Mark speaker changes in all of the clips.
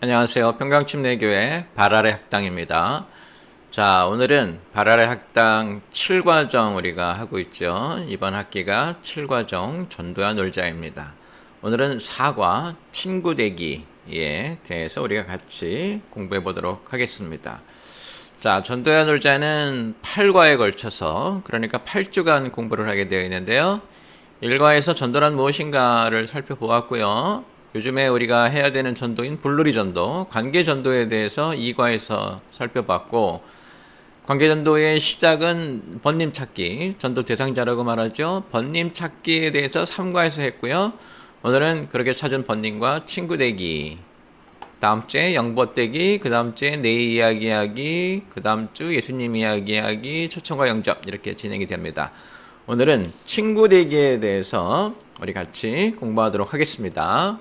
Speaker 1: 안녕하세요. 평강침례교회 발아래 학당입니다. 자, 오늘은 발아래 학당 7과정 우리가 하고 있죠. 이번 학기가 7과정 전도야 놀자입니다. 오늘은 4과 친구 되기에 대해서 우리가 같이 공부해 보도록 하겠습니다. 자, 전도야 놀자는 8과에 걸쳐서 그러니까 8주간 공부를 하게 되어 있는데요. 1과에서 전도란 무엇인가를 살펴보았고요. 요즘에 우리가 해야 되는 전도인 불놀이 전도, 관계 전도에 대해서 2과에서 살펴봤고, 관계 전도의 시작은 번님 찾기, 전도 대상자라고 말하죠. 번님 찾기에 대해서 3과에서 했고요. 오늘은 그렇게 찾은 번님과 친구 되기, 다음 주에 영버 되기, 그 다음 주에 내 이야기하기, 그 다음 주 예수님 이야기하기, 초청과 영접 이렇게 진행이 됩니다. 오늘은 친구 되기에 대해서 우리 같이 공부하도록 하겠습니다.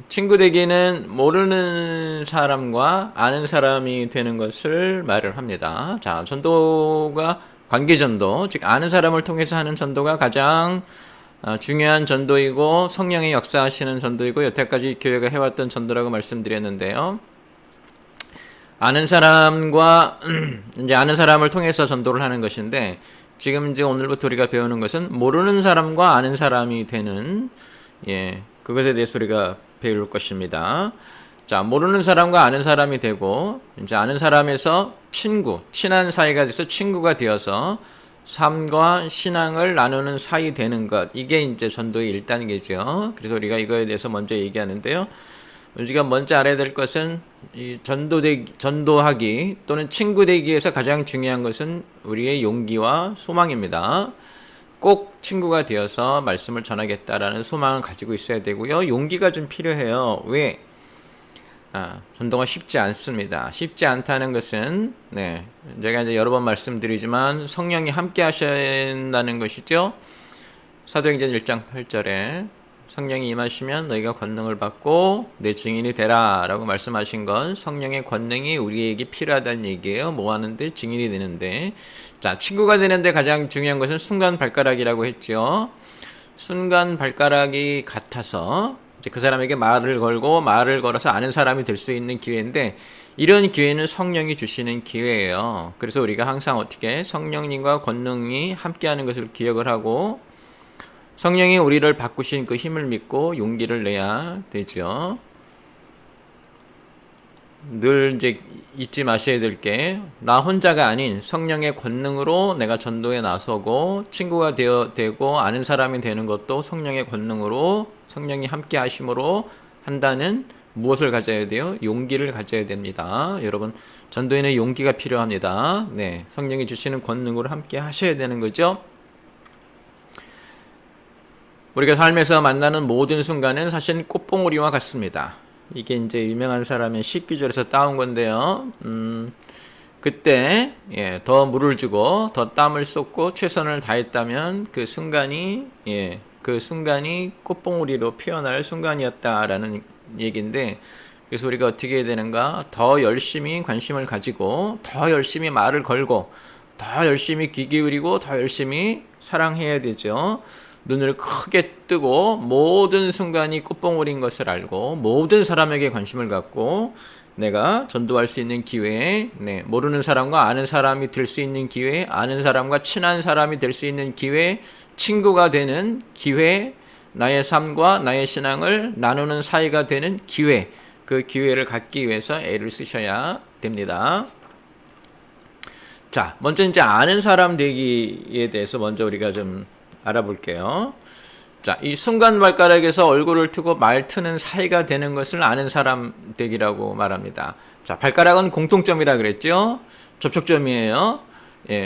Speaker 1: 친구 되기는 모르는 사람과 아는 사람이 되는 것을 말을 합니다. 자, 전도가 관계 전도, 즉 아는 사람을 통해서 하는 전도가 가장 중요한 전도이고 성령의 역사하시는 전도이고 여태까지 교회가 해왔던 전도라고 말씀드렸는데요. 아는 사람과 이제 아는 사람을 통해서 전도를 하는 것인데 지금 이제 오늘부터 우리가 배우는 것은 모르는 사람과 아는 사람이 되는 그것에 대해서 우리가 배울 것입니다. 자, 모르는 사람과 아는 사람이 되고 이제 아는 사람에서 친한 사이가 돼서 친구가 되어서 삶과 신앙을 나누는 사이 되는 것. 이게 이제 전도의 1단계죠. 그래서 우리가 이거에 대해서 먼저 얘기하는데요. 우리가 먼저 알아야 될 것은 이 전도하기 또는 친구 되기에서 가장 중요한 것은 우리의 용기와 소망입니다. 꼭 친구가 되어서 말씀을 전하겠다라는 소망을 가지고 있어야 되고요. 용기가 좀 필요해요. 왜? 전도가 쉽지 않습니다. 쉽지 않다는 것은 제가 이제 여러 번 말씀드리지만 성령이 함께 하신다는 것이죠. 사도행전 1장 8절에 성령이 임하시면 너희가 권능을 받고 내 증인이 되라 라고 말씀하신 건 성령의 권능이 우리에게 필요하다는 얘기예요. 뭐 하는데? 증인이 되는데. 자, 친구가 되는데 가장 중요한 것은 순간 발가락이라고 했죠. 순간 발가락이 같아서 이제 그 사람에게 말을 걸어서 아는 사람이 될 수 있는 기회인데 이런 기회는 성령이 주시는 기회예요. 그래서 우리가 항상 어떻게 성령님과 권능이 함께하는 것을 기억을 하고 성령이 우리를 바꾸신 그 힘을 믿고 용기를 내야 되죠. 늘 이제 잊지 마셔야 될 게 나 혼자가 아닌 성령의 권능으로 내가 전도에 나서고 친구가 되고 아는 사람이 되는 것도 성령의 권능으로 성령이 함께 하심으로 한다는 무엇을 가져야 돼요? 용기를 가져야 됩니다. 여러분 전도에는 용기가 필요합니다. 성령이 주시는 권능으로 함께 하셔야 되는 거죠. 우리가 삶에서 만나는 모든 순간은 사실 꽃봉오리와 같습니다. 이게 이제 유명한 사람의 식기절에서 따온 건데요. 그때 더 물을 주고 더 땀을 쏟고 최선을 다했다면 그 순간이 꽃봉오리로 피어날 순간이었다라는 얘기인데 그래서 우리가 어떻게 해야 되는가? 더 열심히 관심을 가지고 더 열심히 말을 걸고 더 열심히 귀 기울이고 더 열심히 사랑해야 되죠. 눈을 크게 뜨고 모든 순간이 꽃봉오리인 것을 알고 모든 사람에게 관심을 갖고 내가 전도할 수 있는 기회에 모르는 사람과 아는 사람이 될 수 있는 기회, 아는 사람과 친한 사람이 될 수 있는 기회, 친구가 되는 기회, 나의 삶과 나의 신앙을 나누는 사이가 되는 기회, 그 기회를 갖기 위해서 애를 쓰셔야 됩니다. 자, 먼저 이제 아는 사람 되기에 대해서 먼저 우리가 좀 알아볼게요. 자, 이 순간 발가락에서 얼굴을 트고 말 트는 사이가 되는 것을 아는 사람 되기라고 말합니다. 자, 발가락은 공통점이라 그랬죠? 접촉점이에요.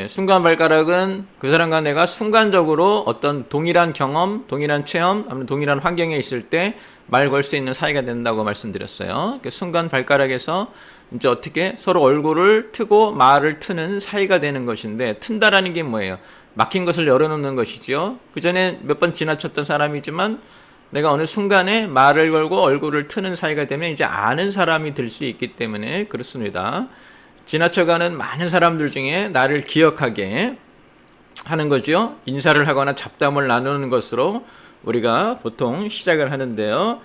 Speaker 1: 순간 발가락은 그 사람과 내가 순간적으로 어떤 동일한 경험, 동일한 체험, 아니면 동일한 환경에 있을 때 말 걸 수 있는 사이가 된다고 말씀드렸어요. 그 순간 발가락에서 이제 어떻게 서로 얼굴을 트고 말을 트는 사이가 되는 것인데 튼다라는 게 뭐예요? 막힌 것을 열어놓는 것이죠. 그 전에 몇 번 지나쳤던 사람이지만 내가 어느 순간에 말을 걸고 얼굴을 트는 사이가 되면 이제 아는 사람이 될 수 있기 때문에 그렇습니다. 지나쳐가는 많은 사람들 중에 나를 기억하게 하는 거죠. 인사를 하거나 잡담을 나누는 것으로 우리가 보통 시작을 하는데요.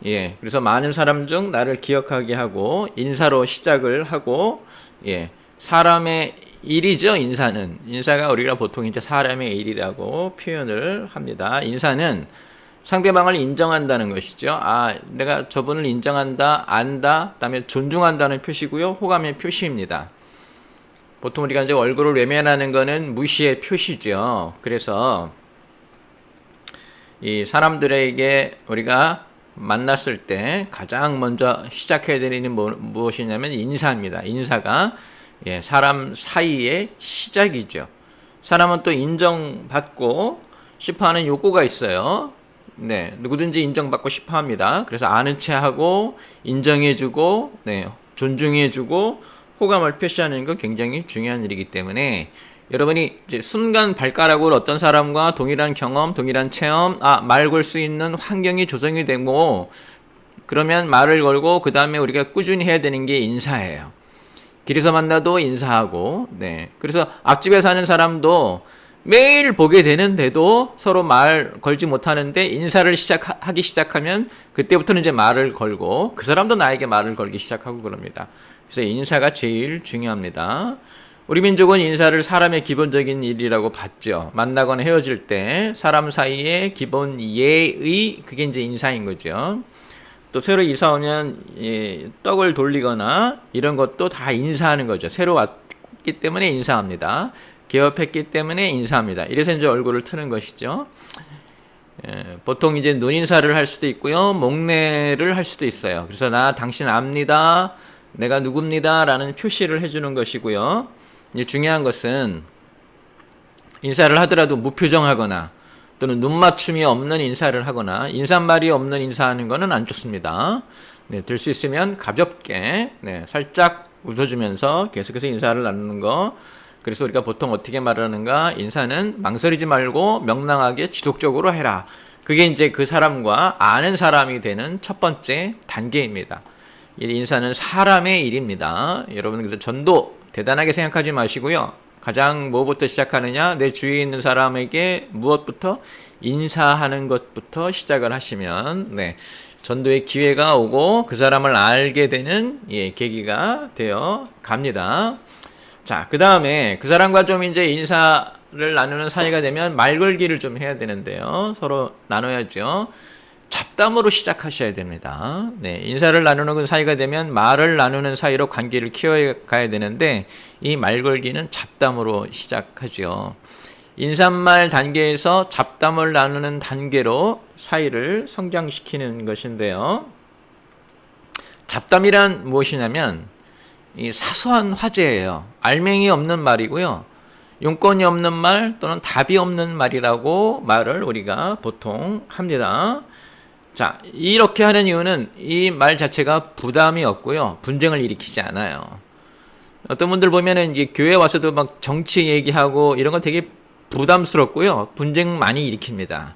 Speaker 1: 예, 그래서 많은 사람 중 나를 기억하게 하고 인사로 시작을 하고 예, 사람의 일이죠. 인사가 우리가 보통 이제 사람의 일이라고 표현을 합니다. 인사는 상대방을 인정한다는 것이죠. 아, 내가 저분을 인정한다, 안다, 그다음에 존중한다는 표시고요. 호감의 표시입니다. 보통 우리가 이제 얼굴을 외면하는 거는 무시의 표시죠. 그래서 이 사람들에게 우리가 만났을 때 가장 먼저 시작해야 되는 무엇이냐면 인사입니다. 인사가 예, 사람 사이의 시작이죠. 사람은 또 인정받고 싶어하는 욕구가 있어요. 네, 누구든지 인정받고 싶어 합니다. 그래서 아는 체 하고, 인정해주고, 네, 존중해주고, 호감을 표시하는 건 굉장히 중요한 일이기 때문에, 여러분이 이제 순간 발가락으로 어떤 사람과 동일한 경험, 동일한 체험, 말 걸 수 있는 환경이 조성이 되고, 그러면 말을 걸고, 그 다음에 우리가 꾸준히 해야 되는 게 인사예요. 길에서 만나도 인사하고, 네. 그래서 앞집에 사는 사람도 매일 보게 되는데도 서로 말 걸지 못하는데 인사를 하기 시작하면 그때부터는 이제 말을 걸고 그 사람도 나에게 말을 걸기 시작하고 그럽니다. 그래서 인사가 제일 중요합니다. 우리 민족은 인사를 사람의 기본적인 일이라고 봤죠. 만나거나 헤어질 때 사람 사이의 기본 예의, 그게 이제 인사인 거죠. 또 새로 이사 오면 떡을 돌리거나 이런 것도 다 인사하는 거죠. 새로 왔기 때문에 인사합니다. 개업했기 때문에 인사합니다. 이래서 이제 얼굴을 트는 것이죠. 보통 이제 눈인사를 할 수도 있고요. 목례를 할 수도 있어요. 그래서 나 당신 압니다. 내가 누굽니다. 라는 표시를 해주는 것이고요. 이제 중요한 것은 인사를 하더라도 무표정하거나 또는 눈맞춤이 없는 인사를 하거나 인사말이 없는 인사하는 것은 안 좋습니다. 네, 들 수 있으면 가볍게 살짝 웃어주면서 계속해서 인사를 나누는 거. 그래서 우리가 보통 어떻게 말하는가? 인사는 망설이지 말고 명랑하게 지속적으로 해라. 그게 이제 그 사람과 아는 사람이 되는 첫 번째 단계입니다. 인사는 사람의 일입니다. 여러분 그래서 전도 대단하게 생각하지 마시고요. 가장 뭐부터 시작하느냐? 내 주위에 있는 사람에게 무엇부터? 인사하는 것부터 시작을 하시면 전도의 기회가 오고 그 사람을 알게 되는 계기가 되어 갑니다. 자, 그 다음에 그 사람과 좀 이제 인사를 나누는 사이가 되면 말 걸기를 좀 해야 되는데요. 서로 나눠야죠. 잡담으로 시작하셔야 됩니다. 인사를 나누는 사이가 되면 말을 나누는 사이로 관계를 키워가야 되는데 이 말 걸기는 잡담으로 시작하죠. 인사말 단계에서 잡담을 나누는 단계로 사이를 성장시키는 것인데요. 잡담이란 무엇이냐면 이 사소한 화제예요. 알맹이 없는 말이고요. 용건이 없는 말 또는 답이 없는 말이라고 말을 우리가 보통 합니다. 자, 이렇게 하는 이유는 이 말 자체가 부담이 없고요. 분쟁을 일으키지 않아요. 어떤 분들 보면은 이제 교회 와서도 막 정치 얘기하고 이런 건 되게 부담스럽고요. 분쟁 많이 일으킵니다.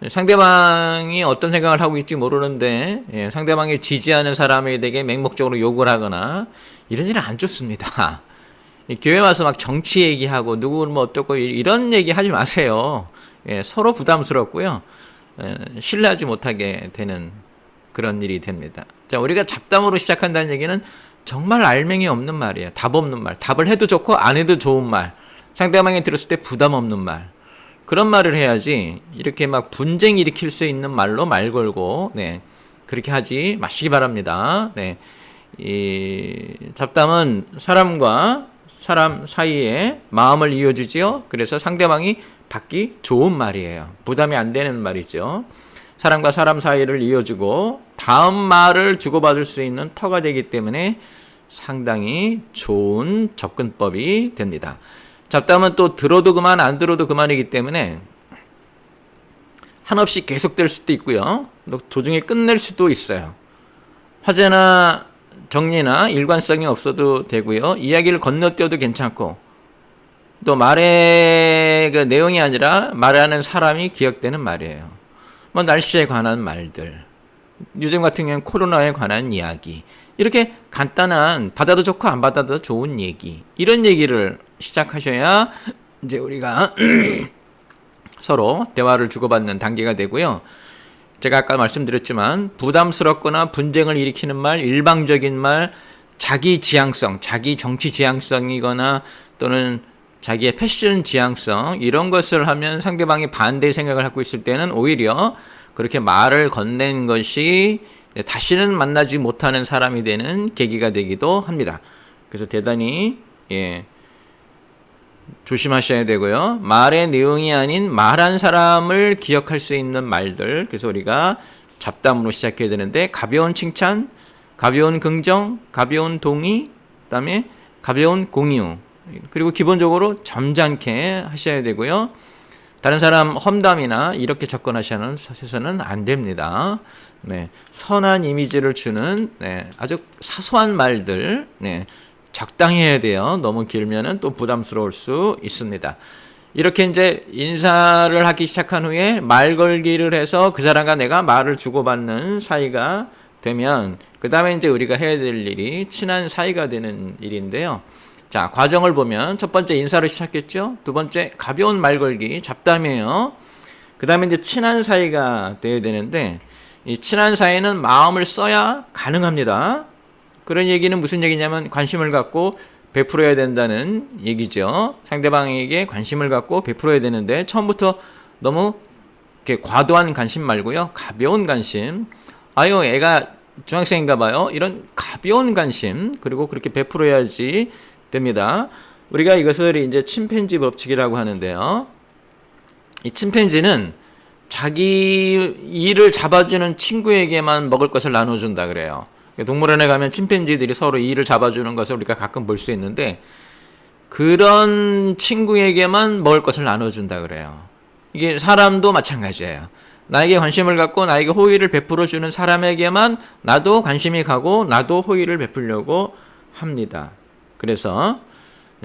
Speaker 1: 상대방이 어떤 생각을 하고 있지 모르는데 상대방이 지지하는 사람에게 맹목적으로 욕을 하거나 이런 일은 안 좋습니다. 교회 와서 막 정치 얘기하고 누구 뭐 어떻고 이런 얘기 하지 마세요. 서로 부담스럽고요. 신뢰하지 못하게 되는 그런 일이 됩니다. 자, 우리가 잡담으로 시작한다는 얘기는 정말 알맹이 없는 말이에요. 답 없는 말. 답을 해도 좋고 안 해도 좋은 말. 상대방이 들었을 때 부담 없는 말. 그런 말을 해야지 이렇게 막 분쟁 일으킬 수 있는 말로 말 걸고 그렇게 하지 마시기 바랍니다. 이 잡담은 사람과 사람 사이에 마음을 이어주지요. 그래서 상대방이 받기 좋은 말이에요. 부담이 안 되는 말이죠. 사람과 사람 사이를 이어주고 다음 말을 주고받을 수 있는 터가 되기 때문에 상당히 좋은 접근법이 됩니다. 잡담은 또 들어도 그만 안 들어도 그만이기 때문에 한없이 계속될 수도 있고요. 또 도중에 끝낼 수도 있어요. 화제나 정리나 일관성이 없어도 되고요. 이야기를 건너뛰어도 괜찮고 또 말의 그 내용이 아니라 말하는 사람이 기억되는 말이에요. 뭐 날씨에 관한 말들, 요즘 같은 경우는 코로나에 관한 이야기, 이렇게 간단한 받아도 좋고 안 받아도 좋은 얘기, 이런 얘기를 시작하셔야 이제 우리가 서로 대화를 주고받는 단계가 되고요. 제가 아까 말씀드렸지만 부담스럽거나 분쟁을 일으키는 말, 일방적인 말, 자기 지향성, 자기 정치 지향성이거나 또는 자기의 패션 지향성 이런 것을 하면 상대방이 반대의 생각을 갖고 있을 때는 오히려 그렇게 말을 건넨 것이 다시는 만나지 못하는 사람이 되는 계기가 되기도 합니다. 그래서 대단히 조심하셔야 되고요. 말의 내용이 아닌 말한 사람을 기억할 수 있는 말들. 그래서 우리가 잡담으로 시작해야 되는데 가벼운 칭찬, 가벼운 긍정, 가벼운 동의, 그다음에 가벼운 공유. 그리고 기본적으로 점잖게 하셔야 되고요. 다른 사람 험담이나 이렇게 접근하셔서는 안 됩니다. 네, 선한 이미지를 주는 아주 사소한 말들 적당히 해야 돼요. 너무 길면은 또 부담스러울 수 있습니다. 이렇게 이제 인사를 하기 시작한 후에 말 걸기를 해서 그 사람과 내가 말을 주고받는 사이가 되면 그 다음에 이제 우리가 해야 될 일이 친한 사이가 되는 일인데요. 자, 과정을 보면 첫 번째 인사를 시작했죠. 두 번째 가벼운 말 걸기, 잡담이에요. 그 다음에 이제 친한 사이가 되어야 되는데 이 친한 사이는 마음을 써야 가능합니다. 그런 얘기는 무슨 얘기냐면 관심을 갖고 베풀어야 된다는 얘기죠. 상대방에게 관심을 갖고 베풀어야 되는데 처음부터 너무 이렇게 과도한 관심 말고요. 가벼운 관심. 아유, 애가 중학생인가 봐요. 이런 가벼운 관심. 그리고 그렇게 베풀어야지 됩니다. 우리가 이것을 이제 침팬지 법칙이라고 하는데요. 이 침팬지는 자기 이를 잡아주는 친구에게만 먹을 것을 나눠준다 그래요. 동물원에 가면 침팬지들이 서로 이를 잡아주는 것을 우리가 가끔 볼 수 있는데 그런 친구에게만 먹을 것을 나눠준다 그래요. 이게 사람도 마찬가지예요. 나에게 관심을 갖고 나에게 호의를 베풀어주는 사람에게만 나도 관심이 가고 나도 호의를 베풀려고 합니다. 그래서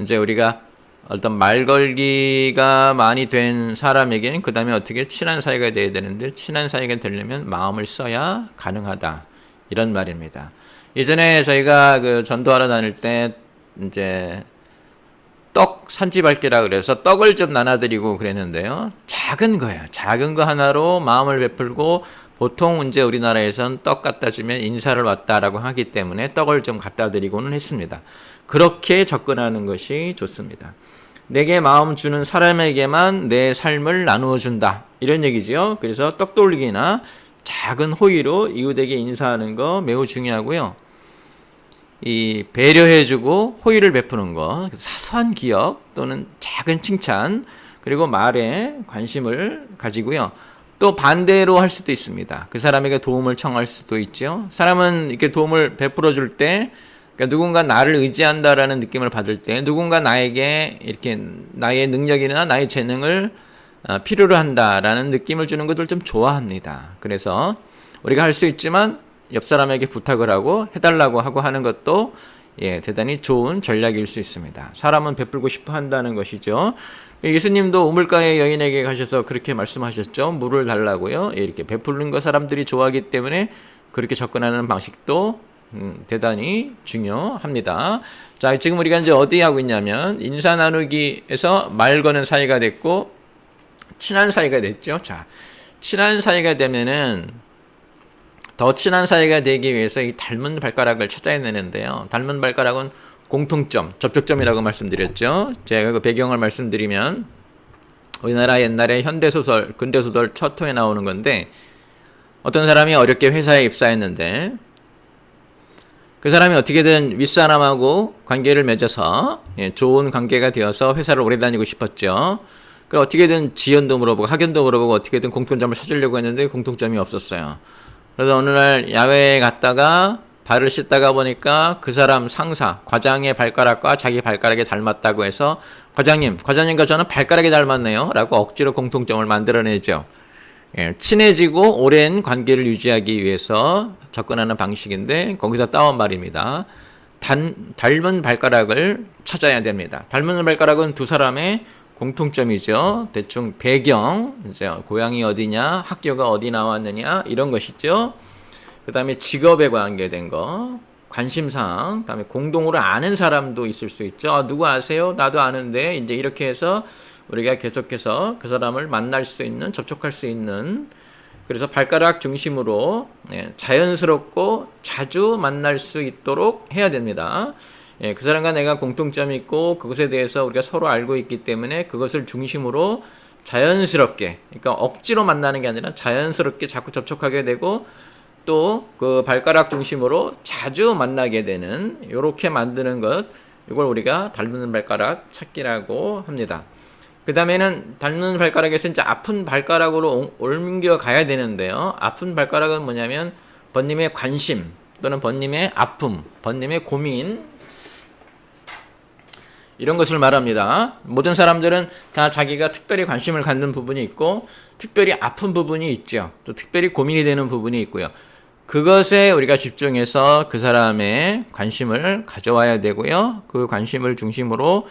Speaker 1: 이제 우리가 어떤 말 걸기가 많이 된 사람에게는 그 다음에 어떻게 친한 사이가 돼야 되는데 친한 사이가 되려면 마음을 써야 가능하다. 이런 말입니다. 예전에 저희가 그 전도하러 다닐 때 이제 떡 산지밟기라 그래서 떡을 좀 나눠드리고 그랬는데요. 작은 거예요. 작은 거 하나로 마음을 베풀고 보통 이제 우리나라에선 떡 갖다 주면 인사를 왔다라고 하기 때문에 떡을 좀 갖다 드리고는 했습니다. 그렇게 접근하는 것이 좋습니다. 내게 마음 주는 사람에게만 내 삶을 나누어 준다. 이런 얘기지요. 그래서 떡 돌리기나 작은 호의로 이웃에게 인사하는 거 매우 중요하고요. 이 배려해주고 호의를 베푸는 거, 사소한 기억 또는 작은 칭찬, 그리고 말에 관심을 가지고요. 또 반대로 할 수도 있습니다. 그 사람에게 도움을 청할 수도 있죠. 사람은 이렇게 도움을 베풀어 줄 때, 그러니까 누군가 나를 의지한다라는 느낌을 받을 때, 누군가 나에게 이렇게 나의 능력이나 나의 재능을 필요로 한다라는 느낌을 주는 것을 좀 좋아합니다. 그래서 우리가 할 수 있지만 옆 사람에게 부탁을 하고 해달라고 하고 하는 것도 대단히 좋은 전략일 수 있습니다. 사람은 베풀고 싶어 한다는 것이죠. 예수님도 우물가의 여인에게 가셔서 그렇게 말씀하셨죠. 물을 달라고요. 이렇게 베푸는 거 사람들이 좋아하기 때문에 그렇게 접근하는 방식도 대단히 중요합니다. 자, 지금 우리가 이제 어디 하고 있냐면 인사 나누기에서 말 거는 사이가 됐고 친한 사이가 됐죠. 자, 친한 사이가 되면은 더 친한 사이가 되기 위해서 이 닮은 발가락을 찾아야 되는데요. 닮은 발가락은 공통점, 접촉점이라고 말씀드렸죠. 제가 그 배경을 말씀드리면 우리나라 옛날에 현대소설, 근대소설 첫 호에 나오는 건데 어떤 사람이 어렵게 회사에 입사했는데 그 사람이 어떻게든 윗사람하고 관계를 맺어서 좋은 관계가 되어서 회사를 오래 다니고 싶었죠. 그래서 어떻게든 지연도 물어보고 학연도 물어보고 어떻게든 공통점을 찾으려고 했는데 공통점이 없었어요. 그래서 어느 날 야외에 갔다가 발을 씻다가 보니까 그 사람 상사, 과장의 발가락과 자기 발가락이 닮았다고 해서 과장님과 저는 발가락이 닮았네요 라고 억지로 공통점을 만들어내죠. 친해지고 오랜 관계를 유지하기 위해서 접근하는 방식인데 거기서 따온 말입니다. 닮은 발가락을 찾아야 됩니다. 닮은 발가락은 두 사람의 공통점이죠. 대충 배경, 이제 고향이 어디냐, 학교가 어디 나왔느냐 이런 것이죠. 그 다음에 직업에 관계된 거, 관심사항, 그 다음에 공동으로 아는 사람도 있을 수 있죠. 누구 아세요? 나도 아는데 이제 이렇게 해서 우리가 계속해서 그 사람을 만날 수 있는, 접촉할 수 있는 그래서 발가락 중심으로 자연스럽고 자주 만날 수 있도록 해야 됩니다. 그 사람과 내가 공통점이 있고 그것에 대해서 우리가 서로 알고 있기 때문에 그것을 중심으로 자연스럽게, 그러니까 억지로 만나는 게 아니라 자연스럽게 자꾸 접촉하게 되고 또 그 발가락 중심으로 자주 만나게 되는, 이렇게 만드는 것, 이걸 우리가 닮는 발가락 찾기라고 합니다. 그 다음에는 닮는 발가락에서 이제 아픈 발가락으로 옮겨 가야 되는데요. 아픈 발가락은 뭐냐면 번님의 관심 또는 번님의 아픔, 번님의 고민, 이런 것을 말합니다. 모든 사람들은 다 자기가 특별히 관심을 갖는 부분이 있고 특별히 아픈 부분이 있죠. 또 특별히 고민이 되는 부분이 있고요. 그것에 우리가 집중해서 그 사람의 관심을 가져와야 되고요. 그 관심을 중심으로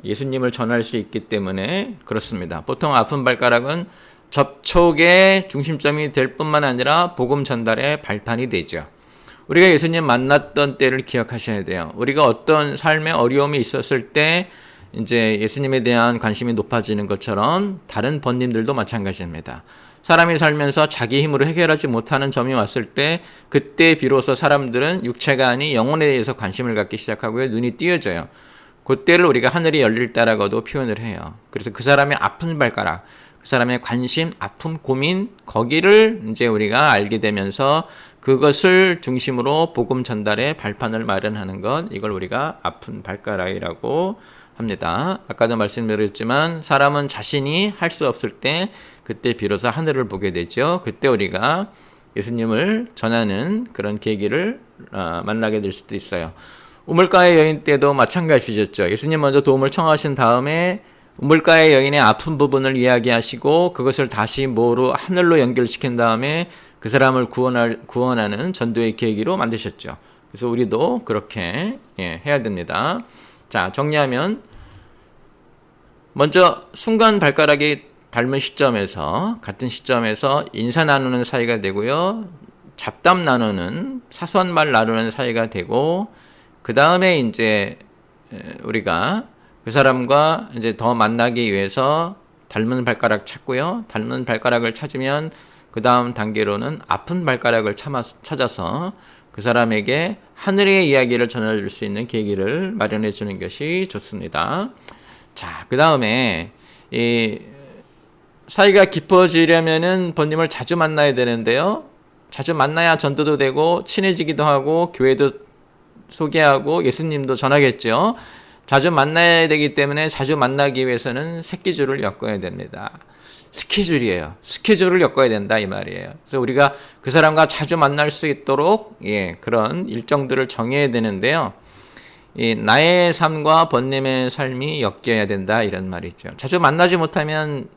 Speaker 1: 예수님을 전할 수 있기 때문에 그렇습니다. 보통 아픈 발가락은 접촉의 중심점이 될 뿐만 아니라 복음 전달의 발판이 되죠. 우리가 예수님 만났던 때를 기억하셔야 돼요. 우리가 어떤 삶의 어려움이 있었을 때 이제 예수님에 대한 관심이 높아지는 것처럼 다른 번님들도 마찬가지입니다. 사람이 살면서 자기 힘으로 해결하지 못하는 점이 왔을 때 그때 비로소 사람들은 육체가 아닌 영혼에 대해서 관심을 갖기 시작하고요. 눈이 띄어져요. 그때를 우리가 하늘이 열릴 때라고도 표현을 해요. 그래서 그 사람의 아픈 발가락, 그 사람의 관심, 아픔, 고민, 거기를 이제 우리가 알게 되면서 그것을 중심으로 복음 전달의 발판을 마련하는 것, 이걸 우리가 아픈 발가락이라고 합니다. 아까도 말씀드렸지만 사람은 자신이 할 수 없을 때 그때 비로소 하늘을 보게 되죠. 그때 우리가 예수님을 전하는 그런 계기를 만나게 될 수도 있어요. 우물가의 여인 때도 마찬가지였죠. 예수님 먼저 도움을 청하신 다음에 우물가의 여인의 아픈 부분을 이야기하시고 그것을 다시 하늘로 연결시킨 다음에 그 사람을 구원하는 전도의 계기로 만드셨죠. 그래서 우리도 그렇게 해야 됩니다. 자, 정리하면 먼저 순간 발가락이 닮은 시점에서, 같은 시점에서 인사 나누는 사이가 되고요. 잡담 나누는, 사소한 말 나누는 사이가 되고, 그 다음에 이제 우리가 그 사람과 이제 더 만나기 위해서 닮은 발가락 찾고요. 닮은 발가락을 찾으면 그 다음 단계로는 아픈 발가락을 찾아서 그 사람에게 하늘의 이야기를 전해줄 수 있는 계기를 마련해 주는 것이 좋습니다. 자, 그 다음에 이 사이가 깊어지려면은 번님을 자주 만나야 되는데요. 자주 만나야 전도도 되고 친해지기도 하고 교회도 소개하고 예수님도 전하겠죠. 자주 만나야 되기 때문에 자주 만나기 위해서는 스케줄을 엮어야 됩니다. 스케줄이에요. 스케줄을 엮어야 된다 이 말이에요. 그래서 우리가 그 사람과 자주 만날 수 있도록 그런 일정들을 정해야 되는데요. 나의 삶과 번님의 삶이 엮여야 된다 이런 말이죠. 자주 만나지 못하면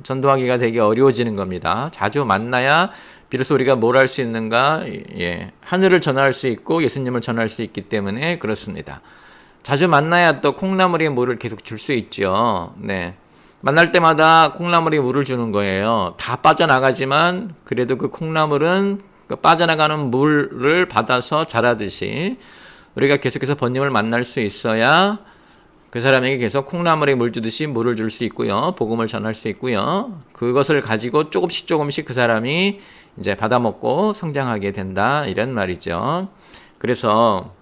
Speaker 1: 전도하기가 되게 어려워지는 겁니다. 자주 만나야 비로소 우리가 뭘 할 수 있는가, 하늘을 전할 수 있고 예수님을 전할 수 있기 때문에 그렇습니다. 자주 만나야 또 콩나물에 물을 계속 줄 수 있죠. 만날 때마다 콩나물이 물을 주는 거예요. 다 빠져나가지만 그래도 그 콩나물은 그 빠져나가는 물을 받아서 자라듯이 우리가 계속해서 번님을 만날 수 있어야 그 사람에게 계속 콩나물에 물 주듯이 물을 줄 수 있고요. 복음을 전할 수 있고요. 그것을 가지고 조금씩 그 사람이 이제 받아먹고 성장하게 된다 이런 말이죠. 그래서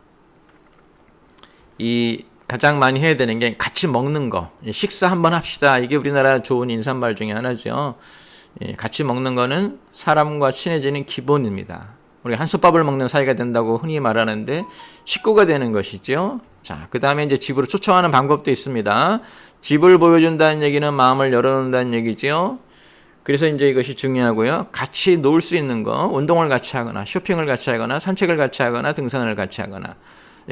Speaker 1: 가장 많이 해야 되는 게 같이 먹는 거. 식사 한번 합시다. 이게 우리나라 좋은 인사말 중에 하나죠. 같이 먹는 거는 사람과 친해지는 기본입니다. 우리 한솥밥을 먹는 사이가 된다고 흔히 말하는데 식구가 되는 것이죠. 자, 그 다음에 이제 집으로 초청하는 방법도 있습니다. 집을 보여준다는 얘기는 마음을 열어놓는다는 얘기죠. 그래서 이제 이것이 중요하고요. 같이 놀 수 있는 거, 운동을 같이 하거나 쇼핑을 같이 하거나 산책을 같이 하거나 등산을 같이 하거나,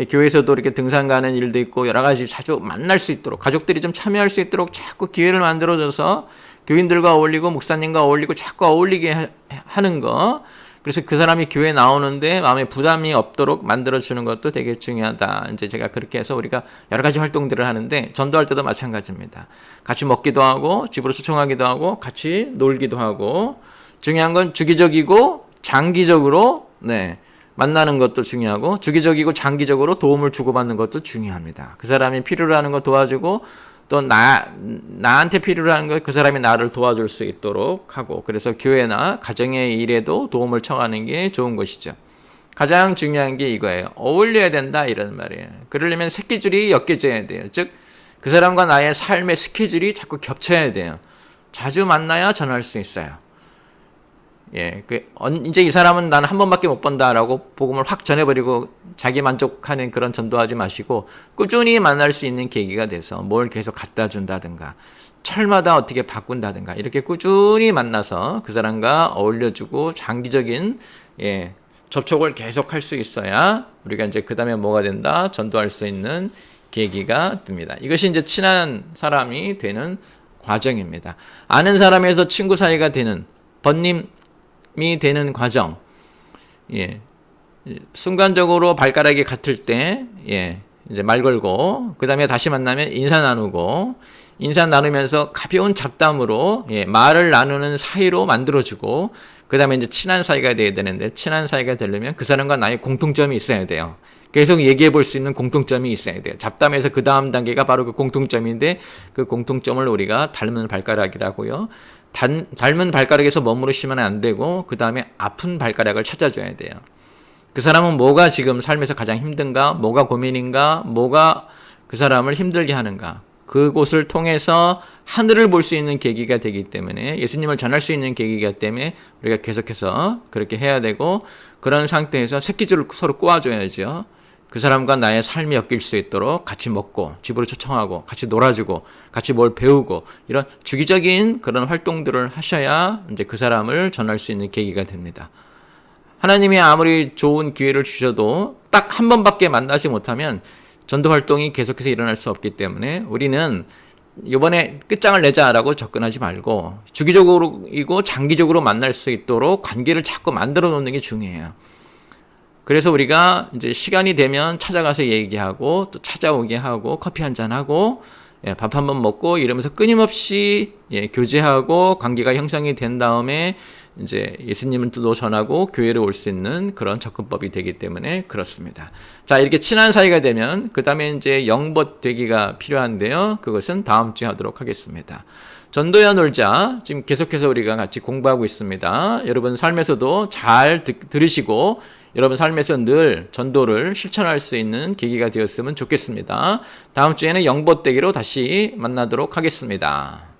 Speaker 1: 교회에서도 이렇게 등산 가는 일도 있고 여러 가지 자주 만날 수 있도록 가족들이 좀 참여할 수 있도록 자꾸 기회를 만들어줘서 교인들과 어울리고 목사님과 어울리고 자꾸 어울리게 하는 거. 그래서 그 사람이 교회에 나오는데 마음에 부담이 없도록 만들어주는 것도 되게 중요하다. 이제 제가 그렇게 해서 우리가 여러 가지 활동들을 하는데 전도할 때도 마찬가지입니다. 같이 먹기도 하고 집으로 초청하기도 하고 같이 놀기도 하고, 중요한 건 주기적이고 장기적으로 만나는 것도 중요하고 주기적이고 장기적으로 도움을 주고받는 것도 중요합니다. 그 사람이 필요로 하는 거 도와주고 또 나한테 필요한 걸 그 사람이 나를 도와줄 수 있도록 하고, 그래서 교회나 가정의 일에도 도움을 청하는 게 좋은 것이죠. 가장 중요한 게 이거예요. 어울려야 된다 이런 말이에요. 그러려면 스케줄이 엮여져야 돼요. 즉 그 사람과 나의 삶의 스케줄이 자꾸 겹쳐야 돼요. 자주 만나야 전할 수 있어요. 예, 이제 이 사람은 나는 한 번밖에 못 본다라고 복음을 확 전해버리고 자기 만족하는 그런 전도하지 마시고 꾸준히 만날 수 있는 계기가 돼서 뭘 계속 갖다 준다든가 철마다 어떻게 바꾼다든가 이렇게 꾸준히 만나서 그 사람과 어울려주고 장기적인 접촉을 계속할 수 있어야 우리가 이제 그 다음에 뭐가 된다? 전도할 수 있는 계기가 됩니다. 이것이 이제 친한 사람이 되는 과정입니다. 아는 사람에서 친구 사이가 되는 번님이 되는 과정. 순간적으로 발가락이 같을 때, 이제 말 걸고, 그 다음에 다시 만나면 인사 나누고, 인사 나누면서 가벼운 잡담으로, 말을 나누는 사이로 만들어주고, 그 다음에 이제 친한 사이가 돼야 되는데, 친한 사이가 되려면 그 사람과 나의 공통점이 있어야 돼요. 계속 얘기해 볼 수 있는 공통점이 있어야 돼요. 잡담에서 그 다음 단계가 바로 그 공통점인데, 그 공통점을 우리가 닮은 발가락이라고요. 닮은 발가락에서 머무르시면 안 되고 그 다음에 아픈 발가락을 찾아줘야 돼요. 그 사람은 뭐가 지금 삶에서 가장 힘든가, 뭐가 고민인가, 뭐가 그 사람을 힘들게 하는가, 그곳을 통해서 하늘을 볼 수 있는 계기가 되기 때문에, 예수님을 전할 수 있는 계기가 때문에 우리가 계속해서 그렇게 해야 되고, 그런 상태에서 새끼줄을 서로 꼬아줘야죠. 그 사람과 나의 삶이 엮일 수 있도록 같이 먹고 집으로 초청하고 같이 놀아주고 같이 뭘 배우고 이런 주기적인 그런 활동들을 하셔야 이제 그 사람을 전할 수 있는 계기가 됩니다. 하나님이 아무리 좋은 기회를 주셔도 딱 한 번밖에 만나지 못하면 전도 활동이 계속해서 일어날 수 없기 때문에 우리는 이번에 끝장을 내자라고 접근하지 말고 주기적으로이고 장기적으로 만날 수 있도록 관계를 자꾸 만들어 놓는 게 중요해요. 그래서 우리가 이제 시간이 되면 찾아가서 얘기하고 또 찾아오게 하고 커피 한잔 하고 밥 한번 먹고 이러면서 끊임없이 교제하고 관계가 형성이 된 다음에 이제 예수님을 또 전하고 교회로 올 수 있는 그런 접근법이 되기 때문에 그렇습니다. 자, 이렇게 친한 사이가 되면 그 다음에 이제 영벗되기가 필요한데요. 그것은 다음 주에 하도록 하겠습니다. 전도야 놀자 지금 계속해서 우리가 같이 공부하고 있습니다. 여러분 삶에서도 잘 들으시고 여러분 삶에서 늘 전도를 실천할 수 있는 계기가 되었으면 좋겠습니다. 다음 주에는 영벗되기로 다시 만나도록 하겠습니다.